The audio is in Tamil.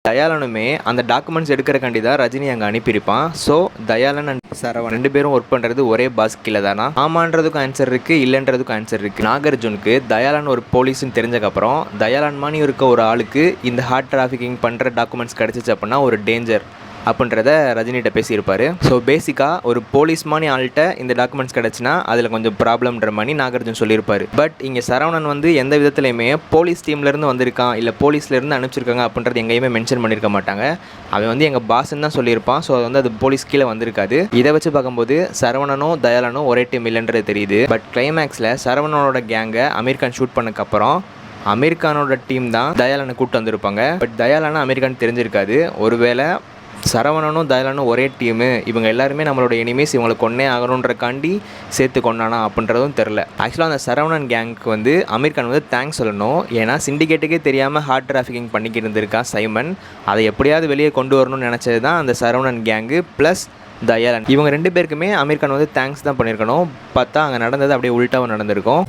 தயாளனுமே அந்த டாக்குமெண்ட்ஸ் எடுக்கிறக்காண்டி தான் ரஜினி அங்கே அனுப்பியிருப்பான். ஸோ தயாளன் அண்ட் சரவணன் 2 பேரும் ஒர்க் பண்ணுறது ஒரே பாஸ் கீழே தானா? ஆமான்றதுக்கும் ஆன்சர் இருக்குது, இல்லைன்றதுக்கும் ஆன்சர் இருக்குது. நாகார்ஜுனுக்கு தயாளன் ஒரு போலீஸ்ன்னு தெரிஞ்சக்கப்புறம் தயாளன் மாதிரி இருக்க ஒரு ஆளுக்கு இந்த ஹார்ட் டிராஃபிக்கிங் பண்ணுற டாக்குமெண்ட்ஸ் கிடச்சிச்சு அப்படின்னா ஒரு டேஞ்சர் அப்படின்றத ரஜினிகிட்ட பேசியிருப்பார். ஸோ பேசிக்காக ஒரு போலீஸ் மாதிரி ஆள்கிட்ட இந்த டாக்குமெண்ட்ஸ் கிடச்சின்னா அதில் கொஞ்சம் ப்ராப்ளம்ன்ற மாதிரி நாகார்ஜுன் சொல்லியிருப்பார். பட் இங்கே சரவணன் வந்து எந்த விதத்துலையுமே போலீஸ் டீம்லேருந்து வந்திருக்கான் இல்லை போலீஸ்லேருந்து அனுப்பிச்சிருக்காங்க அப்படின்றது எங்கேயுமே மென்ஷன் பண்ணியிருக்க மாட்டாங்க. அவன் வந்து எங்கள் பாஸ்ன்னு தான் சொல்லியிருப்பான். ஸோ அது போலீஸ் கீழே வந்திருக்காது. இதை வச்சு பார்க்கும்போது சரவணனும் தயாளனும் ஒரே டீம் இல்லைன்றது தெரியுது. பட் கிளைமேக்ஸில் சரவணனோட கேங்கை அமீர் கான் ஷூட் பண்ணக்கப்புறம் அமீர் கானோட டீம் தான் தயாளனை கூப்பிட்டு வந்திருப்பாங்க. பட் தயாளனை அமீர் கான் தெரிஞ்சிருக்காது. ஒருவேளை சரவணனும் தயாளனும் ஒரே டீமு, இவங்க எல்லாருமே நம்மளோட எனிமீஸ், இவங்களை கொன்னே ஆகணுன்றக்காண்டி சேர்த்து கொண்டானா அப்படின்றதும் தெரில. ஆக்சுவலாக அந்த சரவணன் கேங்க்கு வந்து அமீர் கான் வந்து தேங்க்ஸ் சொல்லணும். ஏன்னா சிண்டிகேட்டுக்கே தெரியாமல் ஹார்ட் டிராஃபிக்கிங் பண்ணிக்கிட்டு இருந்திருக்கான் சைமன். அதை எப்படியாவது வெளியே கொண்டு வரணும்னு நினச்சது தான் அந்த சரவணன் கேங்கு ப்ளஸ் தயாளன். இவங்க 2 பேருக்குமே அமீர் கான் வந்து தேங்க்ஸ் தான் பண்ணியிருக்கணும். பார்த்தா அங்கே நடந்தது அப்படியே உள்டாவும் நடந்திருக்கும்.